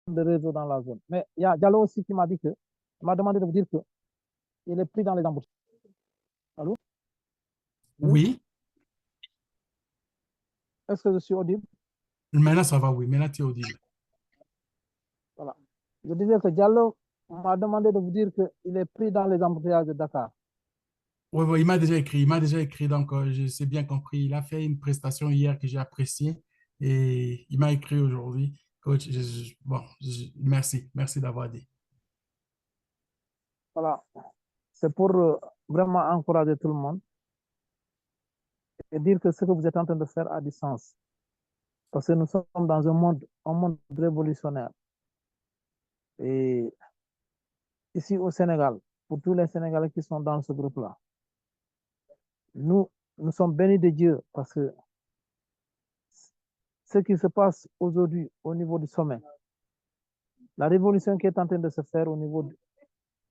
de réseau dans la zone. Mais il y a Diallo aussi qui m'a dit que, il m'a demandé de vous dire qu'il est pris dans les embouteillages. Allô? Oui? Oui, Est-ce que je suis audible? maintenant ça va, oui, maintenant tu es audible. Voilà. Je disais que Diallo m'a demandé de vous dire qu'il est pris dans les embouteillages de Dakar. Oui, oui, il m'a déjà écrit, donc je sais bien compris. Il a fait une prestation hier que j'ai appréciée et il m'a écrit aujourd'hui. Coach, bon, merci, merci d'avoir dit. Voilà. C'est pour vraiment encourager tout le monde et dire que ce que vous êtes en train de faire a du sens. Parce que nous sommes dans un monde révolutionnaire. Et ici au Sénégal, pour tous les Sénégalais qui sont dans ce groupe-là, nous, nous sommes bénis de Dieu parce que ce qui se passe aujourd'hui au niveau du sommet, la révolution qui est en train de se faire au niveau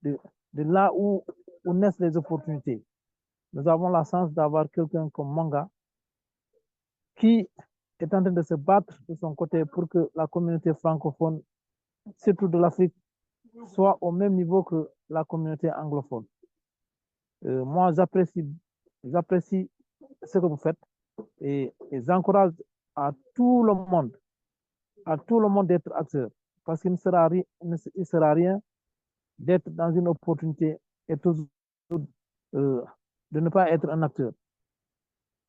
de, de là où naissent les opportunités. Nous avons la chance d'avoir quelqu'un comme Manga qui est en train de se battre de son côté pour que la communauté francophone, surtout de l'Afrique, soit au même niveau que la communauté anglophone. Moi, j'apprécie ce que vous faites et j'encourage à tout le monde, à tout le monde d'être acteur. Parce qu'il ne sera rien d'être dans une opportunité et toujours de ne pas être un acteur.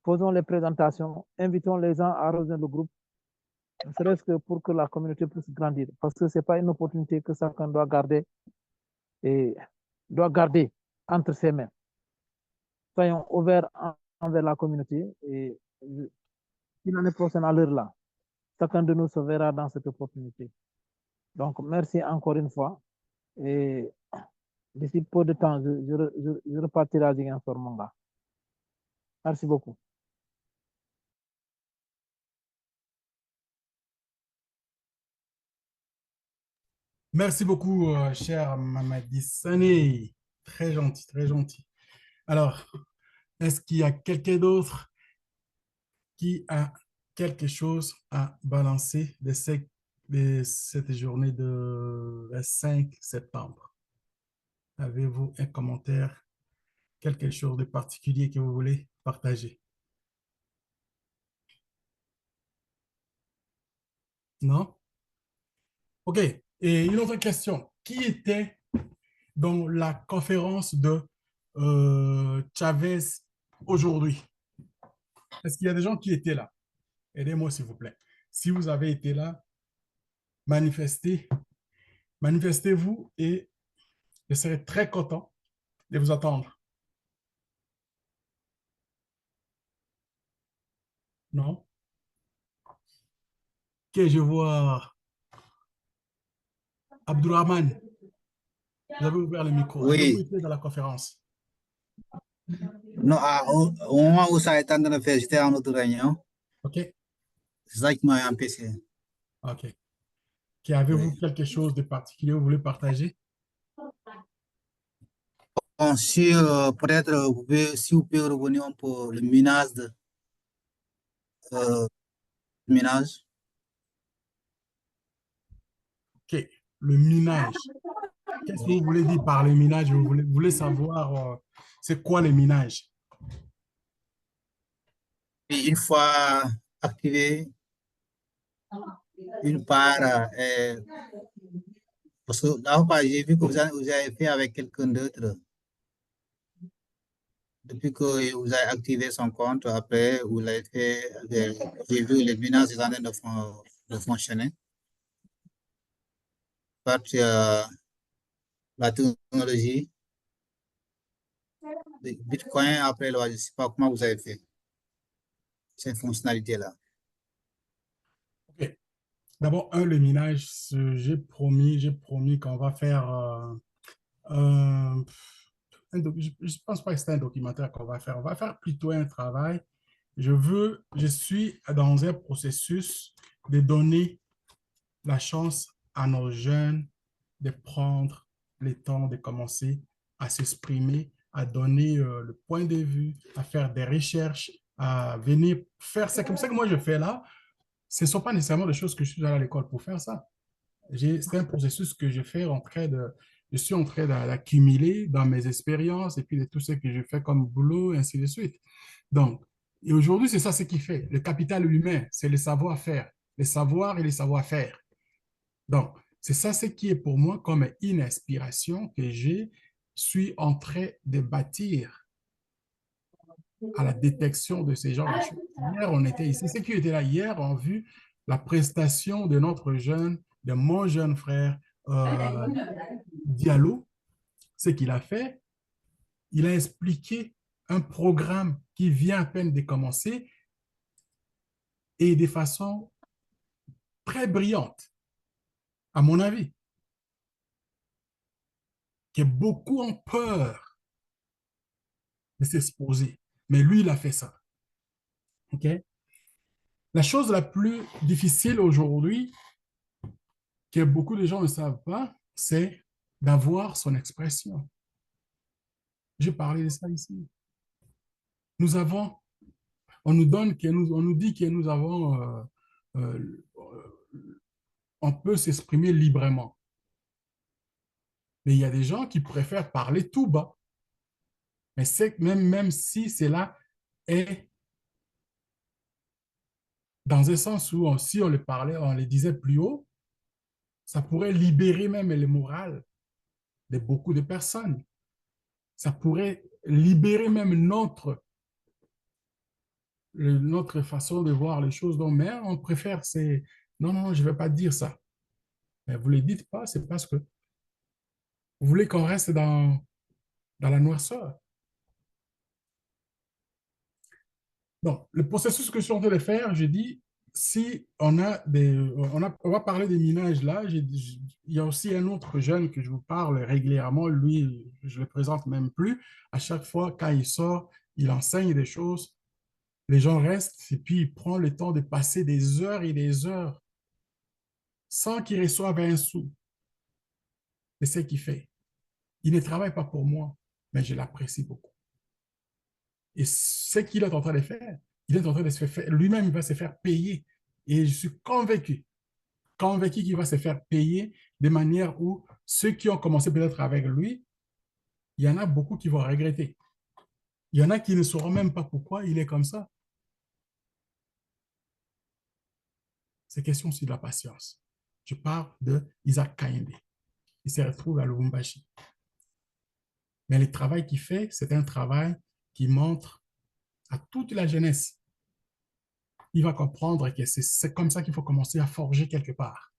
Faisons les présentations, invitons les gens à rejoindre le groupe, ne serait-ce que pour que la communauté puisse grandir. Parce que ce n'est pas une opportunité que chacun doit garder et doit garder entre ses mains. Soyons ouverts envers la communauté et si l'année prochaine à l'heure là, chacun de nous se verra dans cette opportunité. Donc, merci encore une fois. Et d'ici peu de temps, je repartirai à Ziguinchor Manga. Merci beaucoup. Merci beaucoup, cher Mamadi Sané. Très gentil, très gentil. Alors, est-ce qu'il y a quelqu'un d'autre qui a quelque chose à balancer de cette journée de 5 septembre? Avez-vous un commentaire, quelque chose de particulier que vous voulez partager? Non? OK. Et une autre question. Qui était dans la conférence de Chavez aujourd'hui? Est-ce qu'il y a des gens qui étaient là? Aidez-moi, s'il vous plaît. Si vous avez été là, manifestez, manifestez-vous et je serai très content de vous attendre. Non? Ok, je vois Abdourahman. Vous avez ouvert le micro. Avez-vous Oui, été dans la conférence? non, au moment où ça est en train de faire, j'étais en autre réunion. OK? C'est ça qui m'a empêché. OK. Avez-vous Oui. quelque chose de particulier que vous voulez partager? Bon, si peut-être si vous pouvez revenir pour le euh, minage. OK. Le minage. Qu'est-ce que vous voulez dire par le minage? Vous voulez savoir c'est quoi le minage? Et une fois activé, une part, parce que là, j'ai vu que vous avez fait avec quelqu'un d'autre. Depuis que vous avez activé son compte, après, vous l'avez fait, j'ai vu les minages sont en train de fonctionner. Parce que la technologie, le Bitcoin, après, je ne sais pas comment vous avez fait cette fonctionnalité-là. OK. D'abord, le minage, j'ai promis qu'on va faire un, je ne pense pas que c'est un documentaire qu'on va faire. On va faire plutôt un travail. Je suis dans un processus de donner la chance à nos jeunes de prendre le temps de commencer à s'exprimer, à donner le point de vue, à faire des recherches, à venir faire. C'est comme ça que moi je fais là. Ce ne sont pas nécessairement des choses que je suis allé à l'école pour faire ça. C'est un processus que je suis en train d'accumuler dans mes expériences et puis de tout ce que je fais comme boulot, et ainsi de suite. Donc, et aujourd'hui, c'est ça ce qui fait. Le capital humain, c'est le savoir-faire, les savoirs et les savoir-faire. Donc, c'est ça ce qui est pour moi comme une inspiration que je suis en train de bâtir à la détection de ces genres de choses. Hier, on était ici. Ceux qui étaient là hier ont vu la prestation de mon jeune frère Diallo. Ce qu'il a fait, il a expliqué un programme qui vient à peine de commencer et de façon très brillante, à mon avis, que beaucoup ont peur de s'exposer. Mais lui, il a fait ça. OK? La chose la plus difficile aujourd'hui, que beaucoup de gens ne savent pas, c'est d'avoir son expression. J'ai parlé de ça ici. Nous avons, on nous dit que nous avons, euh, on peut s'exprimer librement. Mais il y a des gens qui préfèrent parler tout bas. Mais c'est même si cela est dans un sens où si on le parlait, on le disait plus haut, ça pourrait libérer même le moral de beaucoup de personnes. Ça pourrait libérer même notre façon de voir les choses. Donc, mais on préfère, c'est non, non, je ne vais pas dire ça. Mais vous ne le dites pas, c'est parce que vous voulez qu'on reste dans la noirceur. Donc, le processus que je suis en train de faire, je dis, si on va parler des minages là, il y a aussi un autre jeune que je vous parle régulièrement, lui, je le présente même plus. À chaque fois, quand il sort, il enseigne des choses, les gens restent et puis il prend le temps de passer des heures et des heures sans qu'il reçoive un sou. C'est ce qu'il fait. Il ne travaille pas pour moi, mais je l'apprécie beaucoup. Et ce qu'il est en train de faire, il est en train de se faire, lui-même, il va se faire payer. Et je suis convaincu qu'il va se faire payer de manière où ceux qui ont commencé peut-être avec lui, il y en a beaucoup qui vont regretter. Il y en a qui ne sauront même pas pourquoi il est comme ça. C'est question aussi de la patience. Je parle de Isaac Kayinde. Il se retrouve à Lubumbashi. Mais le travail qu'il fait, c'est un travail qui montre à toute la jeunesse. Il va comprendre que c'est comme ça qu'il faut commencer à forger quelque part.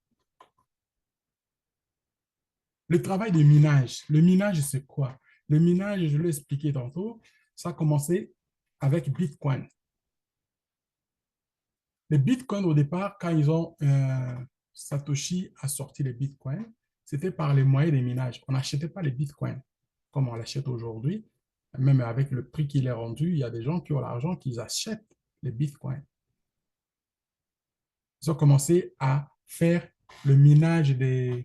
Le travail de minage. Le minage, c'est quoi? Le minage, je l'ai expliqué tantôt, ça a commencé avec Bitcoin. Les Bitcoins, au départ, quand Satoshi a sorti les Bitcoins, c'était par les moyens des minages. On n'achetait pas les Bitcoins comme on l'achète aujourd'hui. Même avec le prix qu'il est rendu, il y a des gens qui ont l'argent qui achètent les Bitcoins. Ils ont commencé à faire le minage de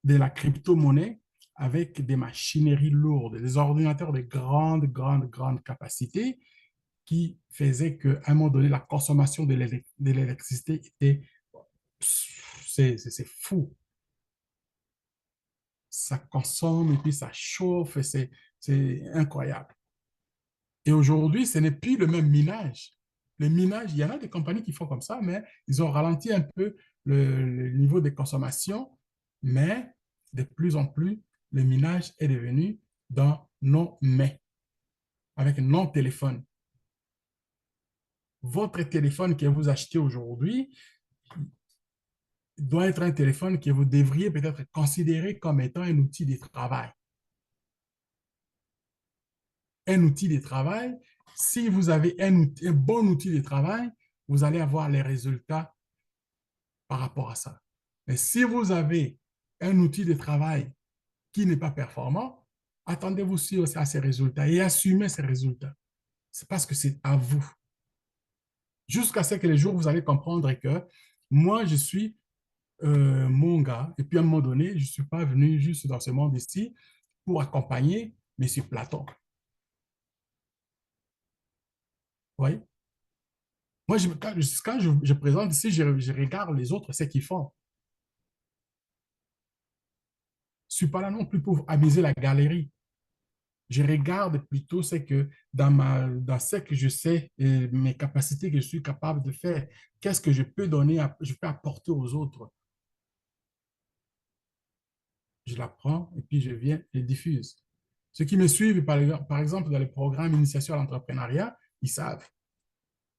la crypto-monnaie avec des machineries lourdes, des ordinateurs de grande capacité qui faisaient qu'à un moment donné, la consommation de l'électricité était... C'est fou. Ça consomme et puis ça chauffe, c'est incroyable. Et aujourd'hui, ce n'est plus le même minage. Le minage, il y en a des compagnies qui font comme ça, mais ils ont ralenti un peu le niveau de consommation, mais de plus en plus, le minage est devenu dans nos mains, avec nos téléphones. Votre téléphone que vous achetez aujourd'hui doit être un téléphone que vous devriez peut-être considérer comme étant un outil de travail. Un outil de travail, si vous avez un bon outil de travail, vous allez avoir les résultats par rapport à ça. Mais si vous avez un outil de travail qui n'est pas performant, attendez-vous aussi à ces résultats et assumez ces résultats. C'est parce que c'est à vous. Jusqu'à ce que les jours où vous allez comprendre que moi, je suis mon gars, et puis à un moment donné, je ne suis pas venu juste dans ce monde ici pour accompagner M. Platon. Vous voyez? Moi, quand je présente ici, je regarde les autres, ce qu'ils font. suis pas là non plus pour amuser la galerie. Je regarde plutôt ce que dans ce que je sais et mes capacités que je suis capable de faire, qu'est-ce que je peux donner, je peux apporter aux autres. Je l'apprends et puis je viens et diffuse. Ceux qui me suivent, par exemple, dans les programmes Initiation à l'entrepreneuriat, ils savent.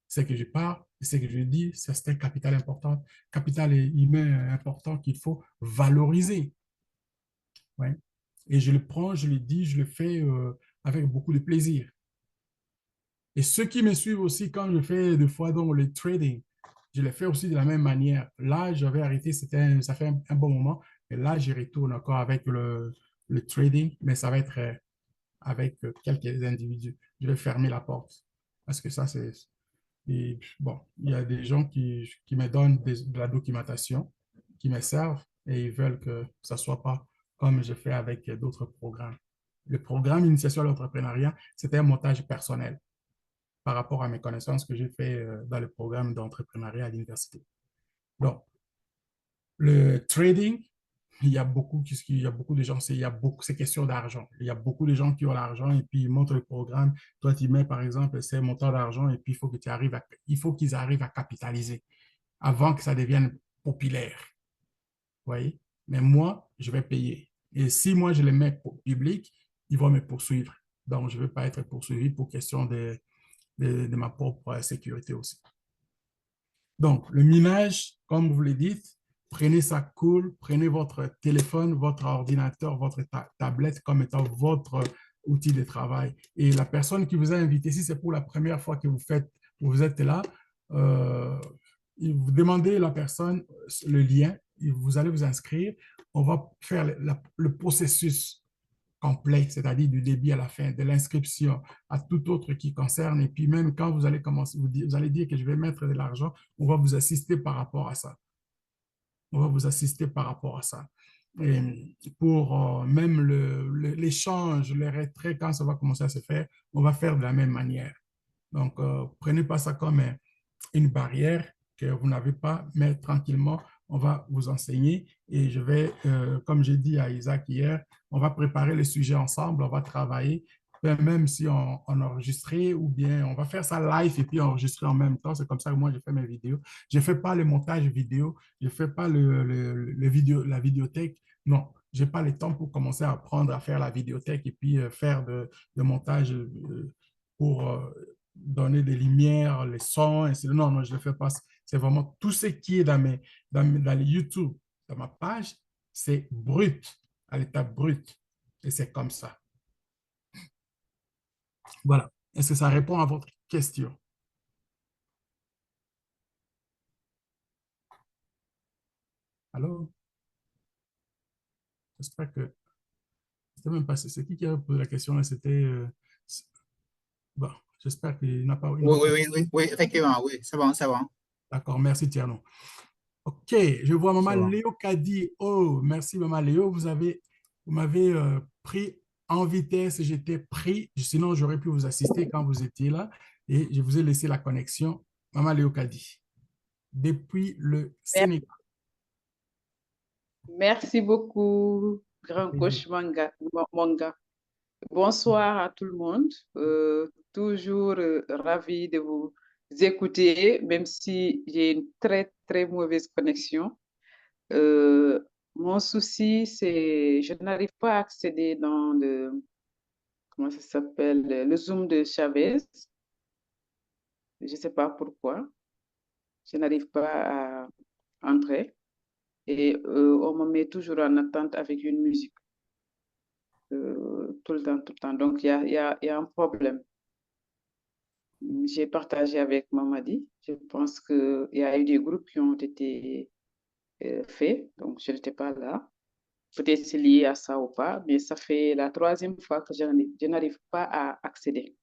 C'est que je parle, c'est que je dis, c'est un capital important, capital humain important qu'il faut valoriser. Ouais. Et je le prends, je le dis, je le fais avec beaucoup de plaisir. Et ceux qui me suivent aussi, quand je fais des fois donc, le trading, je le fais aussi de la même manière. Là, j'avais arrêté, ça fait un bon moment, mais là, j'y retourne encore avec le trading, mais ça va être avec quelques individus. Je vais fermer la porte parce que ça, c'est... Et bon, il y a des gens qui me donnent de la documentation, qui me servent et ils veulent que ça ne soit pas comme je fais avec d'autres programmes. Le programme Initiation à l'entrepreneuriat, c'était un montage personnel par rapport à mes connaissances que j'ai fait dans le programme d'entrepreneuriat à l'université. Donc, le trading, il y a beaucoup de gens, c'est question d'argent. Il y a beaucoup de gens qui ont l'argent et puis ils montrent le programme. Toi, tu mets, par exemple, ces montants d'argent et puis il faut qu'ils arrivent à capitaliser avant que ça devienne populaire. Vous voyez? Mais moi, je vais payer. Et si moi, je les mets pour public, ils vont me poursuivre. Donc, je ne veux pas être poursuivi pour question de ma propre sécurité aussi. Donc, le minage, comme vous le dites, prenez ça cool, prenez votre téléphone, votre ordinateur, votre tablette comme étant votre outil de travail. Et la personne qui vous a invité, si c'est pour la première fois que vous êtes là, euh, vous demandez à la personne le lien, vous allez vous inscrire, on va faire le processus complet, c'est-à-dire du début à la fin, de l'inscription à tout autre qui concerne. Et puis même quand vous allez commencer, vous allez dire que je vais mettre de l'argent, on va vous assister par rapport à ça. On va vous assister par rapport à ça. Et pour même l'échange, les retraits, quand ça va commencer à se faire, on va faire de la même manière. Donc, prenez pas ça comme une barrière que vous n'avez pas, mais tranquillement, on va vous enseigner et je vais, comme j'ai dit à Isaac hier, on va préparer le sujet ensemble, on va travailler, même si on enregistrait ou bien on va faire ça live et puis enregistrer en même temps. C'est comme ça que moi, je fais mes vidéos. Je ne fais pas le montage vidéo, je ne fais pas la vidéothèque. Non, je n'ai pas le temps pour commencer à apprendre à faire la vidéothèque et puis faire de montage pour donner des lumières, les sons. Non, non, je ne le fais pas. C'est vraiment tout ce qui est dans les YouTube, dans ma page, c'est brut, à l'état brut. Et c'est comme ça. Voilà. Est-ce que ça répond à votre question? Alors, j'espère que... C'était même pas... C'est qui a posé la question là? C'était... bon, j'espère qu'il n'a pas... Oui, oui, oui, oui, oui, effectivement, oui, c'est bon, c'est bon. D'accord, merci Tierno. OK, je vois Maman Ça va. Léo qui a dit, oh, merci Maman Léo, vous m'avez pris en vitesse, j'étais pris, sinon j'aurais pu vous assister quand vous étiez là et je vous ai laissé la connexion. Maman Léo Kadi, depuis le Sénégal. Merci beaucoup, grand coach Manga. Bonsoir à tout le monde. Toujours ravi de vous écouter, même si j'ai une très, très mauvaise connexion. Mon souci, c'est je n'arrive pas à accéder dans comment ça s'appelle, le Zoom de Chavez. Je ne sais pas pourquoi. Je n'arrive pas à entrer. Et on me met toujours en attente avec une musique. Tout le temps, tout le temps. Donc, il y a un problème. J'ai partagé avec Mamadi. Je pense qu'il y a eu des groupes qui ont été faits, donc je n'étais pas là. Peut-être c'est lié à ça ou pas, mais ça fait la troisième fois que je n'arrive pas à accéder.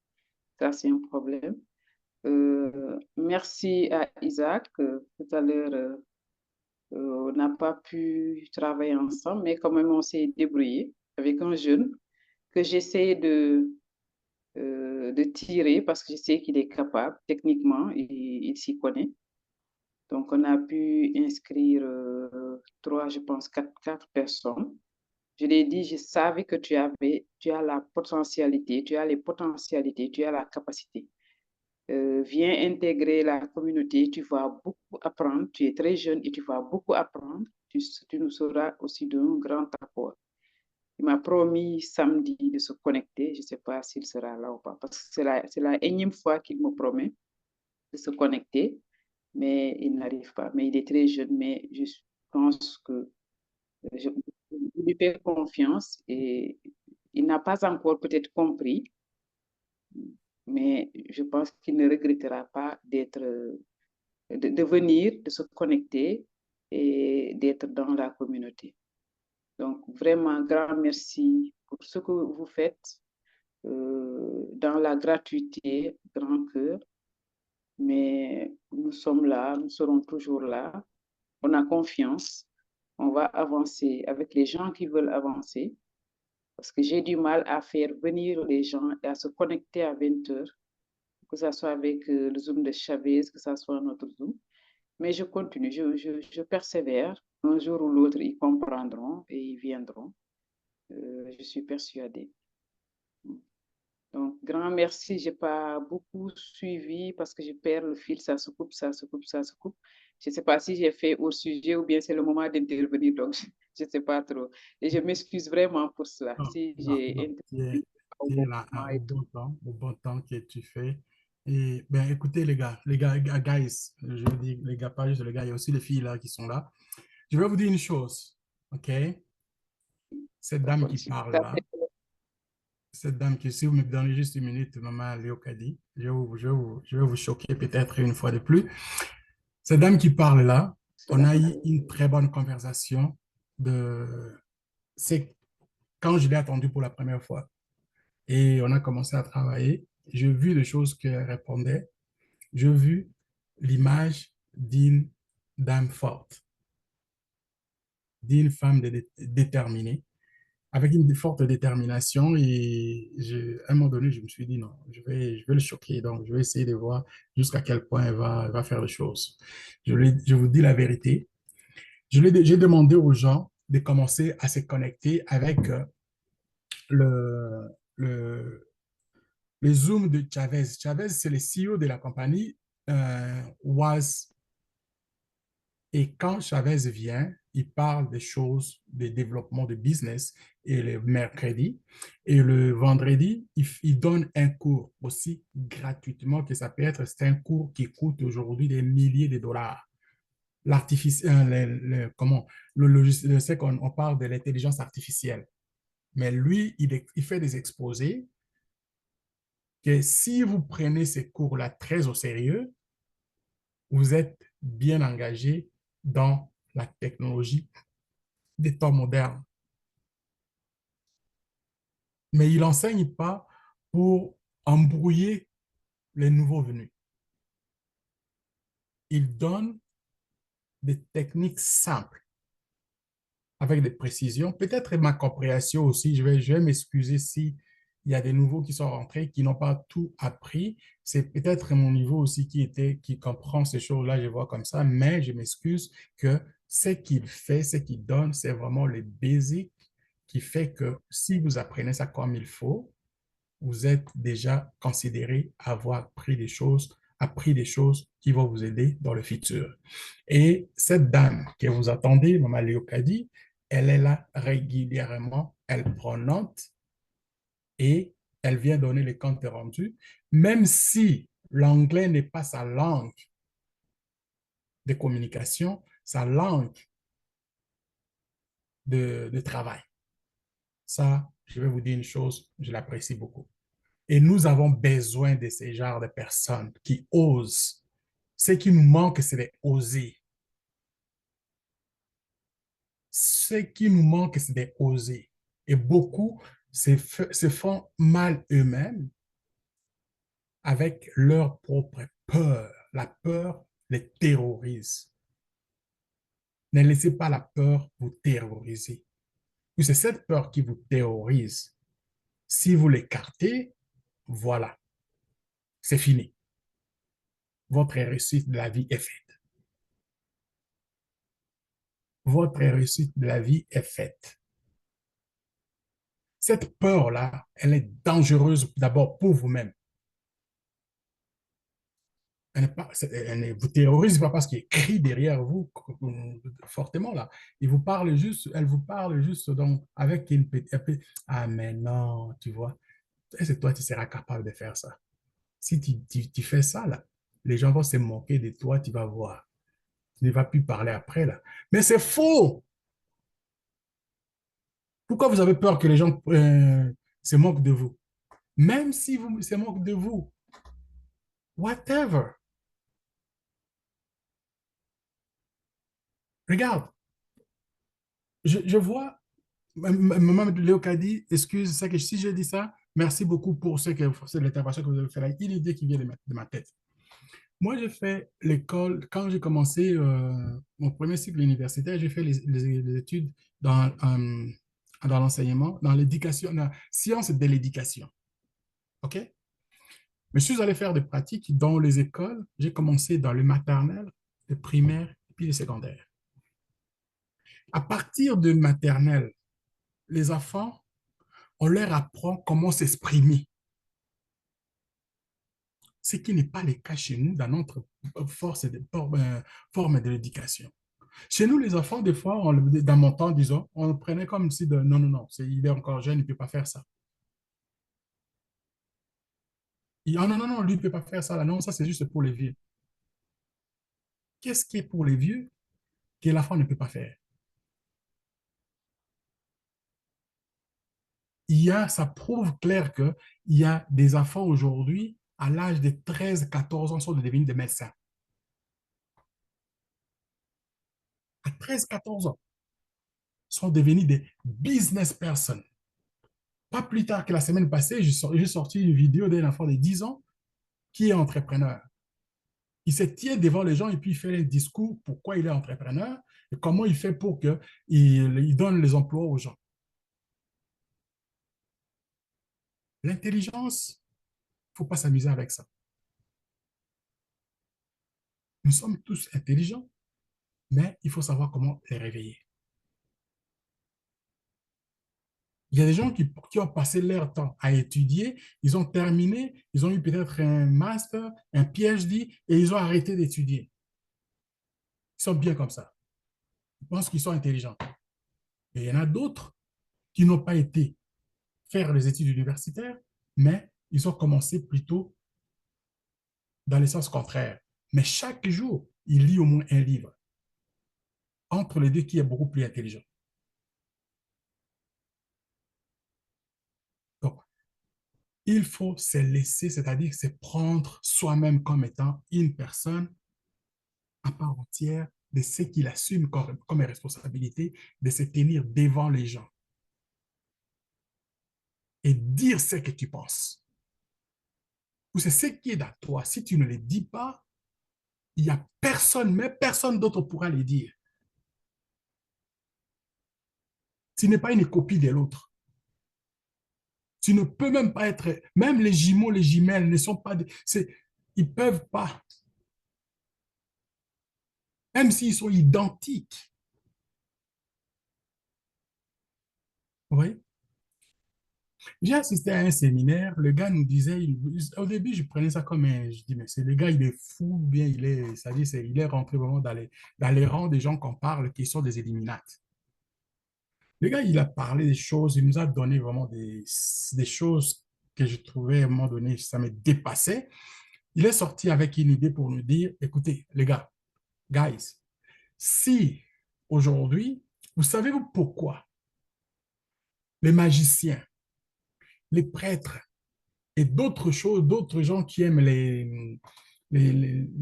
Ça, c'est un problème. Merci à Isaac. Tout à l'heure, on n'a pas pu travailler ensemble, mais quand même, on s'est débrouillé avec un jeune que j'essaie de tirer parce que je sais qu'il est capable techniquement, il s'y connaît. Donc, on a pu inscrire trois, je pense, quatre personnes. Je l'ai dit, je savais que tu as la potentialité, tu as les potentialités, tu as la capacité. Viens intégrer la communauté, tu vas beaucoup apprendre. Tu es très jeune et tu vas beaucoup apprendre. Tu nous seras aussi d'un grand apport. Il m'a promis samedi de se connecter. Je ne sais pas s'il sera là ou pas, parce que c'est la énième fois qu'il me promet de se connecter, mais il n'arrive pas. Mais il est très jeune, mais je pense que je lui fais confiance et il n'a pas encore peut-être compris, mais je pense qu'il ne regrettera pas de venir, de se connecter et d'être dans la communauté. Donc, vraiment, grand merci pour ce que vous faites dans la gratuité, grand cœur. Mais nous sommes là, nous serons toujours là. On a confiance. On va avancer avec les gens qui veulent avancer. Parce que j'ai du mal à faire venir les gens et à se connecter à 20 heures, que ce soit avec le Zoom de Chavez, que ce soit notre Zoom. Mais je continue, je persévère. Un jour ou l'autre, ils comprendront et ils viendront. Je suis persuadée. Donc, grand merci. Je n'ai pas beaucoup suivi parce que je perds le fil, ça se coupe, ça se coupe, ça se coupe. Je ne sais pas si j'ai fait au sujet ou bien c'est le moment d'intervenir, donc je ne sais pas trop. Et je m'excuse vraiment pour cela. Non, Si non, j'ai non. intervenu au Tu es bon là moment au et tout. bon temps que tu fais. Et ben, écoutez, guys, je dis les gars, pas juste les gars, il y a aussi les filles là qui sont là. Je vais vous dire une chose, OK? Cette dame qui parle Ça là, fait- cette dame qui, si vous me donnez juste une minute, maman Léo Kadi, je vais vous choquer peut-être une fois de plus. Cette dame qui parle là, on cela a eu arrive. une très bonne conversation de, c'est quand je l'ai attendue pour la première fois. Et on a commencé à travailler. J'ai vu les choses qu'elle répondait. J'ai vu l'image d'une dame forte, d'une femme déterminée, avec une forte détermination. Et à un moment donné, je me suis dit non, je vais le choquer. Donc, je vais essayer de voir jusqu'à quel point elle va faire les choses. Je vous dis la vérité. J'ai demandé aux gens de commencer à se connecter avec le, le, le Zoom de Chavez. Chavez, c'est le CEO de la compagnie Was. Et quand Chavez vient, il parle des choses, des développements de business et le mercredi. Et le vendredi, il donne un cours aussi gratuitement que ça peut être, c'est un cours qui coûte aujourd'hui des milliers de dollars. L'artificiel, comment, le logiciel, je sais qu'on parle de l'intelligence artificielle, mais lui, il fait des exposés que si vous prenez ces cours-là très au sérieux, vous êtes bien engagé dans la technologie des temps modernes. Mais il n'enseigne pas pour embrouiller les nouveaux venus. Il donne des techniques simples avec des précisions. Peut-être ma compréhension aussi, je vais m'excuser si il y a des nouveaux qui sont rentrés, qui n'ont pas tout appris. C'est peut-être mon niveau aussi qui comprend ces choses-là, je vois comme ça, mais je m'excuse que ce qu'il fait, ce qu'il donne, c'est vraiment les basics qui fait que si vous apprenez ça comme il faut, vous êtes déjà considéré avoir appris des choses qui vont vous aider dans le futur. Et cette dame que vous attendez, Maman Léocadie, elle est là régulièrement, elle prend note et elle vient donner les comptes rendus, même si l'anglais n'est pas sa langue de communication, sa langue de travail. Ça, je vais vous dire une chose, je l'apprécie beaucoup. Et nous avons besoin de ces genres de personnes qui osent. Ce qui nous manque, c'est d'oser. Ce qui nous manque, c'est d'oser. Et beaucoup se font mal eux-mêmes avec leur propre peur. La peur les terrorise. Ne laissez pas la peur vous terroriser. C'est cette peur qui vous terrorise. Si vous l'écartez, voilà, c'est fini. Votre réussite de la vie est faite. Votre réussite de la vie est faite. Cette peur-là, elle est dangereuse d'abord pour vous-même. Elle ne vous terrorise pas parce qu'il crie derrière vous fortement là. Elle vous parle juste donc avec une petite. Ah, mais non, tu vois. Est-ce que toi, tu seras capable de faire ça? Si tu fais ça là, les gens vont se moquer de toi, tu vas voir. Tu ne vas plus parler après là. Mais c'est faux! Pourquoi vous avez peur que les gens se moquent de vous? Même si vous se moquent de vous, whatever. Regarde, je vois, Maman Léo a dit, excuse, ça que si j'ai dit ça, merci beaucoup pour l'intervention que vous avez fait là. Il y a une idée qui vient de ma tête. Moi, j'ai fait l'école, quand j'ai commencé mon premier cycle universitaire, j'ai fait les études dans l'enseignement, dans l'éducation, dans la sciences de l'éducation. OK? Mais je suis allé faire des pratiques dans les écoles. J'ai commencé dans le maternel, le primaire, puis le secondaire. À partir de maternelle, les enfants, on leur apprend comment s'exprimer, ce qui n'est pas le cas chez nous dans notre forme de l'éducation. Chez nous, les enfants, des fois, dans mon temps, disons, on le prenait comme si non, non, non, il est encore jeune, il ne peut pas faire ça. Non, non, non, lui, il ne peut pas faire ça. Là. Non, ça, c'est juste pour les vieux. Qu'est-ce qui est pour les vieux que l'enfant ne peut pas faire? Ça prouve clair qu'il y a des enfants aujourd'hui, à l'âge de 13, 14 ans, sont devenus des médecins. À 13, 14 ans, sont devenus des business persons. Pas plus tard que la semaine passée, j'ai sorti une vidéo d'un enfant de 10 ans qui est entrepreneur. Il se tient devant les gens et puis il fait un discours pourquoi il est entrepreneur et comment il fait pour qu'il donne les emplois aux gens. L'intelligence, il ne faut pas s'amuser avec ça. Nous sommes tous intelligents, mais il faut savoir comment les réveiller. Il y a des gens qui ont passé leur temps à étudier, ils ont terminé, ils ont eu peut-être un master, un PhD, et ils ont arrêté d'étudier. Ils sont bien comme ça. Ils pensent qu'ils sont intelligents. Et il y en a d'autres qui n'ont pas été faire les études universitaires, mais ils ont commencé plutôt dans le sens contraire. Mais chaque jour, ils lisent au moins un livre. Entre les deux, qui est beaucoup plus intelligent. Donc, il faut se laisser, c'est-à-dire se prendre soi-même comme étant une personne à part entière de ce qu'il assume comme responsabilité, de se tenir devant les gens et dire ce que tu penses. Ou c'est ce qui est dans toi. Si tu ne le dis pas, il n'y a personne, mais personne d'autre pourra le dire. Tu n'es pas une copie de l'autre. Tu ne peux même pas être, même les jumeaux, les jumelles ne sont pas, ils ne peuvent pas, même s'ils sont identiques. Oui. J'ai assisté à un séminaire, le gars nous disait, au début, je prenais ça comme je dis, mais c'est le gars, il est fou, ou bien il est rentré vraiment dans les rangs des gens qu'on parle, qui sont des Illuminates. Le gars, il a parlé des choses, il nous a donné vraiment des choses que je trouvais à un moment donné, ça me dépassait. Il est sorti avec une idée pour nous dire, écoutez, les gars, guys, si aujourd'hui, vous savez-vous pourquoi les magiciens, les prêtres et d'autres choses, d'autres gens qui aiment les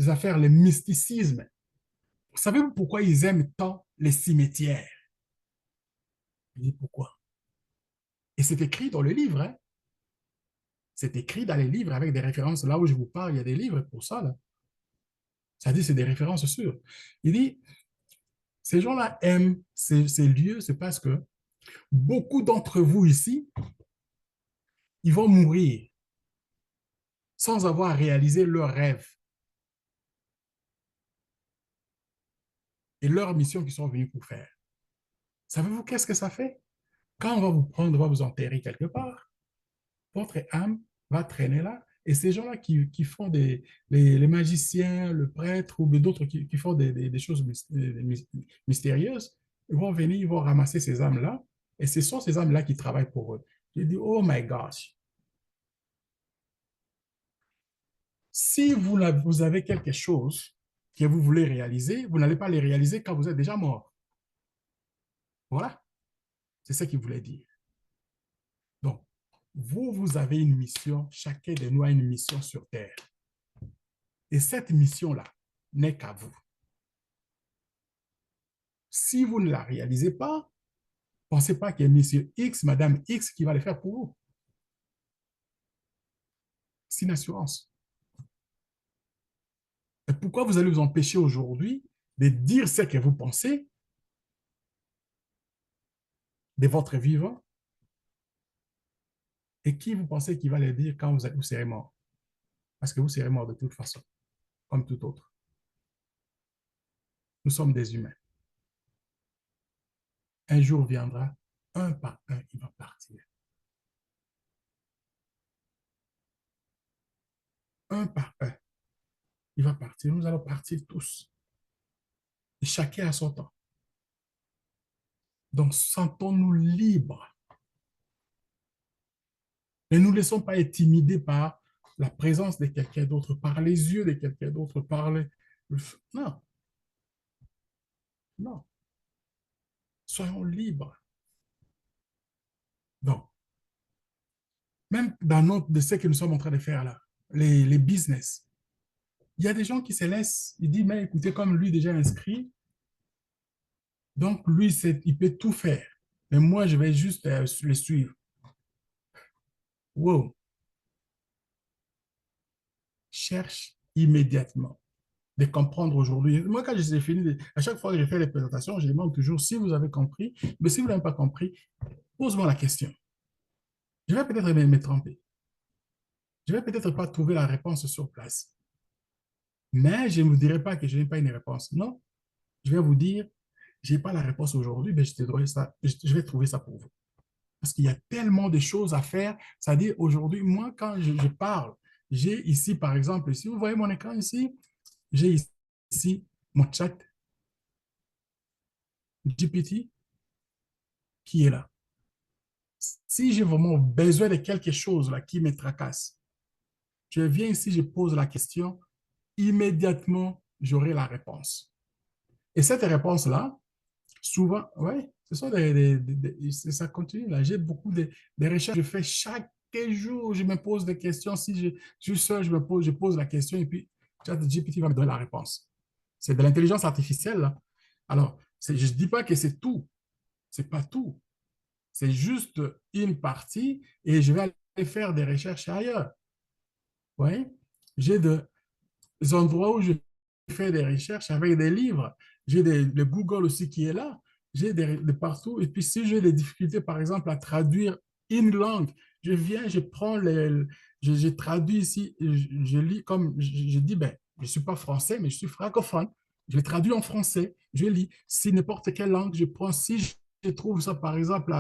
affaires, le mysticisme, savez-vous pourquoi ils aiment tant les cimetières? Je dis pourquoi? Et c'est écrit dans le livre, hein? C'est écrit dans les livres avec des références. Là où je vous parle, il y a des livres pour ça, là. Ça dit, c'est des références sûres. Il dit, ces gens-là aiment ces lieux, c'est parce que beaucoup d'entre vous ici, ils vont mourir sans avoir réalisé leurs rêves et leur mission qu'ils sont venus pour faire. Savez-vous qu'est-ce que ça fait? quand on va vous prendre, on va vous enterrer quelque part, votre âme va traîner là. Et ces gens-là qui font les magiciens, le prêtre ou d'autres qui font des choses mystérieuses, ils vont venir, ils vont ramasser ces âmes-là. Et ce sont ces âmes-là qui travaillent pour eux. J'ai dit, oh my gosh. Si vous avez quelque chose que vous voulez réaliser, vous n'allez pas les réaliser quand vous êtes déjà mort. Voilà. C'est ce qu'il voulait dire. Donc, vous avez une mission, chacun de nous a une mission sur Terre. Et cette mission-là n'est qu'à vous. Si vous ne la réalisez pas, pensez pas qu'il y a monsieur X, madame X qui va le faire pour vous. C'est une assurance. Et pourquoi vous allez vous empêcher aujourd'hui de dire ce que vous pensez de votre vivant et qui vous pensez qui va le dire quand vous serez mort? Parce que vous serez mort de toute façon, comme tout autre. Nous sommes des humains. Un jour viendra, un par un, il va partir. Un par un, il va partir. Nous allons partir tous. Et chacun à son temps. Donc, sentons-nous libres. Ne nous laissons pas intimider par la présence de quelqu'un d'autre, par les yeux de quelqu'un d'autre, par les... Non. Non. Soyons libres. Donc, même dans notre, de ce que nous sommes en train de faire là, les business, il y a des gens qui se laissent, ils disent, mais écoutez, comme lui déjà inscrit, donc lui, il peut tout faire. Mais moi, je vais juste le suivre. Wow. Cherche immédiatement de comprendre aujourd'hui. Moi, quand j'ai fini, à chaque fois que je fais les présentations, je demande toujours si vous avez compris, mais si vous n'avez pas compris, pose-moi la question. Je vais peut-être me tromper. Je vais peut-être pas trouver la réponse sur place. Mais je ne vous dirai pas que je n'ai pas une réponse. Non, je vais vous dire, je n'ai pas la réponse aujourd'hui, mais je vais trouver ça pour vous. Parce qu'il y a tellement de choses à faire. C'est-à-dire, aujourd'hui, moi, quand je parle, j'ai ici, par exemple, si vous voyez mon écran ici, j'ai ici mon chat GPT qui est là. Si j'ai vraiment besoin de quelque chose là, qui me tracasse, je viens ici, je pose la question, immédiatement, j'aurai la réponse. Et cette réponse-là, souvent, oui, ce sont ça continue là. J'ai beaucoup de recherches. Je fais chaque jour, je me pose des questions. Si je suis seul, je pose la question et puis ChatGPT va me donner la réponse. C'est de l'intelligence artificielle là. Alors, je ne dis pas que c'est tout. C'est pas tout. C'est juste une partie et je vais aller faire des recherches ailleurs. Oui, j'ai des endroits où je fais des recherches avec des livres. J'ai le Google aussi qui est là. J'ai de partout. Et puis, si j'ai des difficultés, par exemple, à traduire une langue, je viens, je prends je traduis ici, je lis comme, je dis, ben, je ne suis pas français, mais je suis francophone. Je le traduis en français, je lis. Si n'importe quelle langue, je prends, si je trouve ça, par exemple,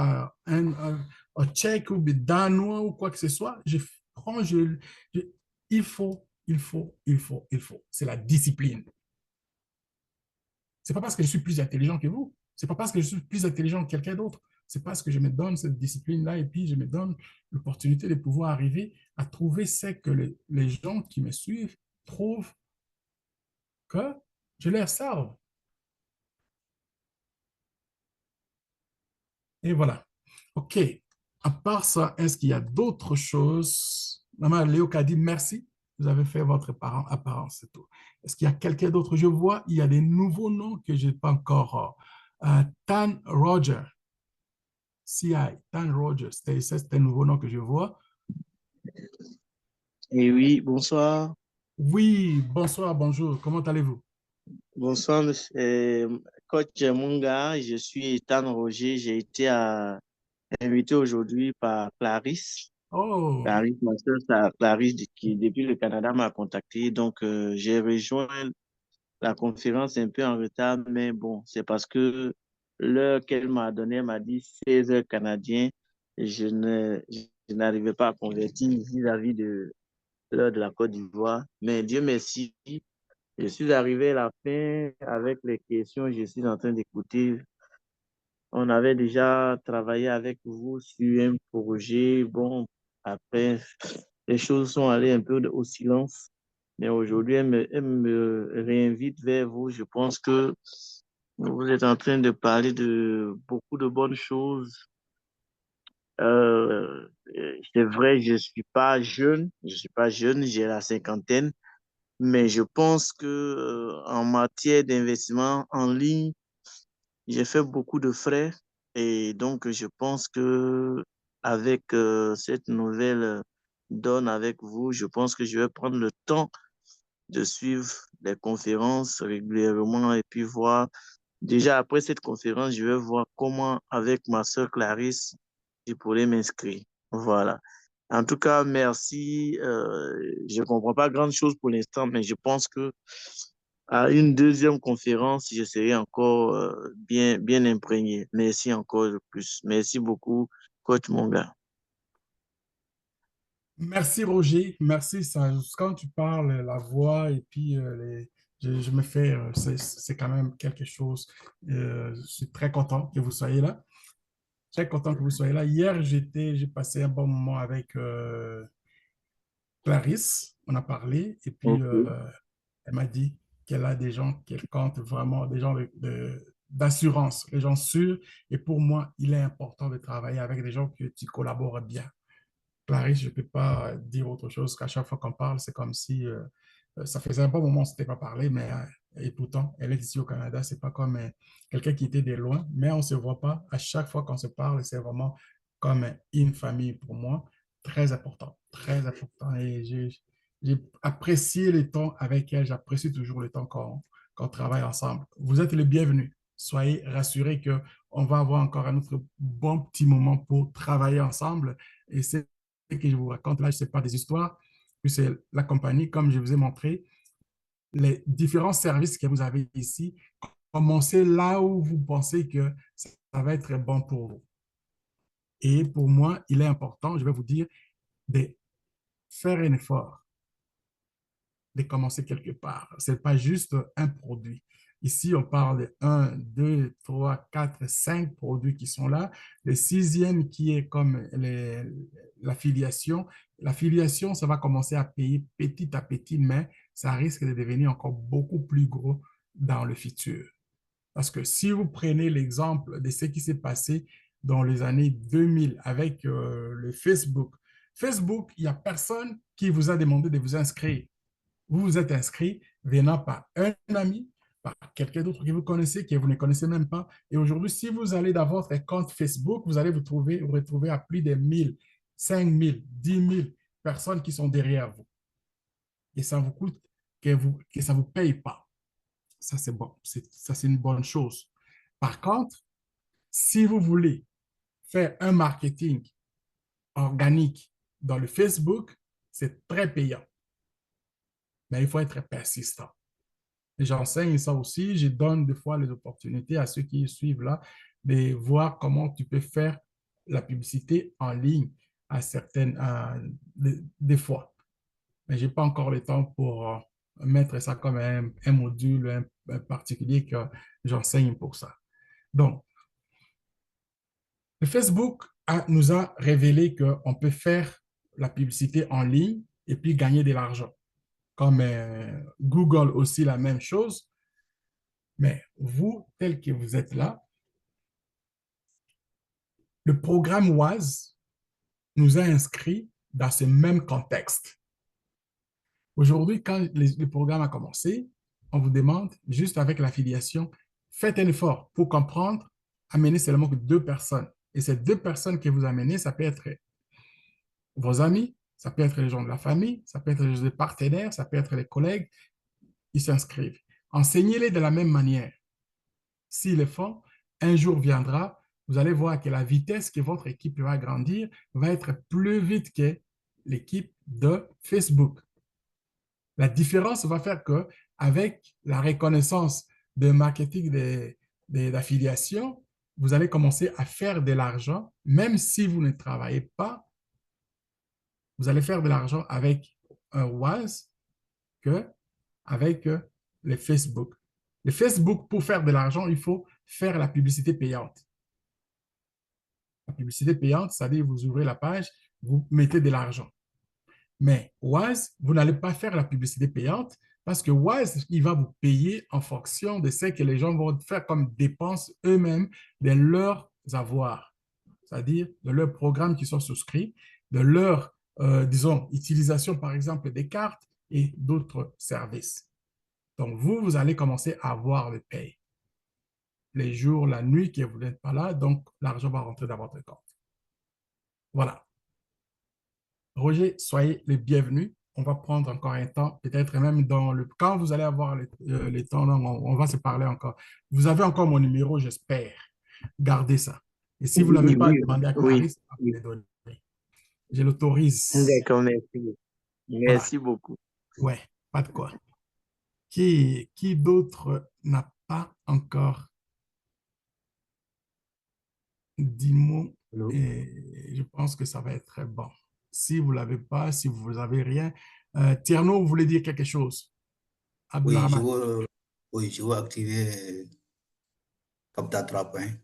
un tchèque ou danois ou quoi que ce soit, je prends, il faut, il faut, il faut, il faut. C'est la discipline. C'est pas parce que je suis plus intelligent que vous. C'est pas parce que je suis plus intelligent que quelqu'un d'autre. C'est parce que je me donne cette discipline-là et puis je me donne l'opportunité de pouvoir arriver à trouver ce que les gens qui me suivent trouvent que je leur serve. Et voilà. OK. À part ça, est-ce qu'il y a d'autres choses? Maman Léo qui a dit merci. Vous avez fait votre apparence, c'est tout. Est-ce qu'il y a quelqu'un d'autre? Je vois, il y a des nouveaux noms que je n'ai pas encore. Tan Roger. CI, Tan Roger. C'est un nouveau nom que je vois. Et oui, bonsoir. Oui, bonsoir, bonjour. Comment allez-vous? Bonsoir, coach Munga. Je suis Ethan Roger. J'ai été invité aujourd'hui par Clarisse. Oh, Clarisse, ma soeur, Clarisse, qui depuis le Canada m'a contacté. Donc, j'ai rejoint la conférence un peu en retard, mais bon, c'est parce que l'heure qu'elle m'a donnée, elle m'a dit 16 heures canadiens. Je n'arrivais pas à convertir vis-à-vis de l'heure de la Côte d'Ivoire. Mais Dieu merci, je suis arrivé à la fin avec les questions. Je suis en train d'écouter. On avait déjà travaillé avec vous sur un projet. Bon, après, les choses sont allées un peu au silence. Mais aujourd'hui, elle me réinvite vers vous. Je pense que vous êtes en train de parler de beaucoup de bonnes choses. C'est vrai, je suis pas jeune, j'ai la cinquantaine, mais je pense que en matière d'investissement en ligne, j'ai fait beaucoup de frais et donc je pense que avec cette nouvelle donne avec vous, je pense que je vais prendre le temps de suivre les conférences régulièrement et puis voir. Déjà après cette conférence, je vais voir comment avec ma sœur Clarisse, je pourrais m'inscrire. Voilà. En tout cas, merci. Je ne comprends pas grand-chose pour l'instant, mais je pense que à une deuxième conférence, je serai encore bien imprégné. Merci encore de plus. Merci beaucoup, coach Monga. Merci Roger, merci. Ça, quand tu parles, la voix et puis je me fais, c'est quand même quelque chose. Je suis très content que vous soyez là. Très content que vous soyez là. Hier, j'ai passé un bon moment avec Clarisse. On a parlé et puis Ok. elle m'a dit qu'elle a des gens qu'elle compte vraiment, des gens d'assurance, des gens sûrs. Et pour moi, il est important de travailler avec des gens que tu collabores bien. Clarisse, je ne peux pas dire autre chose qu'à chaque fois qu'on parle, c'est comme si ça faisait un bon moment qu'on ne s'était pas parlé, mais et pourtant, elle est ici au Canada. C'est pas comme quelqu'un qui était de loin, mais on ne se voit pas. À chaque fois qu'on se parle, c'est vraiment comme une famille pour moi. Très important, très important. Et j'ai apprécié le temps avec elle. J'apprécie toujours le temps qu'on travaille ensemble. Vous êtes les bienvenus. Soyez rassurés qu'on va avoir encore un autre bon petit moment pour travailler ensemble. Et c'est que je vous raconte là, ce n'est pas des histoires, c'est la compagnie, comme je vous ai montré, les différents services que vous avez ici. Commencez là où vous pensez que ça va être bon pour vous. Et pour moi, il est important, je vais vous dire, de faire un effort, de commencer quelque part. Ce n'est pas juste un produit. Ici, on parle de 1, 2, 3, 4, 5 produits qui sont là. Le sixième qui est comme l'affiliation. L'affiliation, ça va commencer à payer petit à petit, mais ça risque de devenir encore beaucoup plus gros dans le futur. Parce que si vous prenez l'exemple de ce qui s'est passé dans les années 2000 avec le Facebook, Facebook, il n'y a personne qui vous a demandé de vous inscrire. Vous vous êtes inscrit venant par un ami, par quelqu'un d'autre que vous connaissez, que vous ne connaissez même pas. Et aujourd'hui, si vous allez dans votre compte Facebook, vous allez vous retrouver à plus de 1000, 5000, 10 000 personnes qui sont derrière vous. Et ça vous coûte que ça ne vous paye pas. Ça, c'est bon. Ça, c'est une bonne chose. Par contre, si vous voulez faire un marketing organique dans le Facebook, c'est très payant. Mais il faut être persistant. J'enseigne ça aussi. Je donne des fois les opportunités à ceux qui suivent là de voir comment tu peux faire la publicité en ligne à des fois. Mais je n'ai pas encore le temps pour mettre ça comme un module un particulier que j'enseigne pour ça. Donc, le Facebook nous a révélé qu'on peut faire la publicité en ligne et puis gagner de l'argent. Comme Google aussi, la même chose. Mais vous, tel que vous êtes là, le programme WAS nous a inscrits dans ce même contexte. Aujourd'hui, quand le programme a commencé, on vous demande, juste avec l'affiliation, faites un effort pour comprendre, amenez seulement que 2 personnes. Et ces 2 personnes que vous amenez, ça peut être vos amis, ça peut être les gens de la famille, ça peut être les partenaires, ça peut être les collègues, ils s'inscrivent. Enseignez-les de la même manière. S'ils le font, un jour viendra, vous allez voir que la vitesse que votre équipe va grandir va être plus vite que l'équipe de Facebook. La différence va faire que, avec la reconnaissance de marketing d'affiliation, vous allez commencer à faire de l'argent, même si vous ne travaillez pas, vous allez faire de l'argent avec un Wise que avec les Facebook. Les Facebook, pour faire de l'argent, il faut faire la publicité payante. La publicité payante, c'est-à-dire vous ouvrez la page, vous mettez de l'argent. Mais Wise, vous n'allez pas faire la publicité payante parce que Wise, il va vous payer en fonction de ce que les gens vont faire comme dépenses eux-mêmes de leurs avoirs, c'est-à-dire de leurs programmes qui sont souscrits, de leur, disons, utilisation, par exemple, des cartes et d'autres services. Donc, vous allez commencer à avoir le paye. Les jours, la nuit que vous n'êtes pas là, donc l'argent va rentrer dans votre compte. Voilà. Roger, soyez les bienvenus. On va prendre encore un temps, peut-être même quand vous allez avoir les temps, on va se parler encore. Vous avez encore mon numéro, j'espère. Gardez ça. Et si vous ne l'avez pas demandé à Clarisse, vous les donner. Je l'autorise. D'accord, merci. Merci beaucoup. Ouais, pas de quoi. Qui d'autre n'a pas encore dit mot? Et je pense que ça va être très bon. Si vous ne l'avez pas, si vous n'avez rien, Tierno, vous voulez dire quelque chose? Oui, je veux activer Capta 3.0.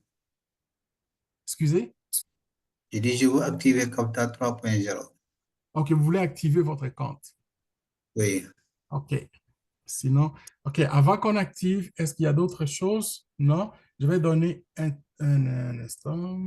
Excusez? Je dis, je veux activer Capta 3.0. OK, vous voulez activer votre compte? Oui. OK. Sinon, OK, avant qu'on active, est-ce qu'il y a d'autres choses? Non? Je vais donner un instant.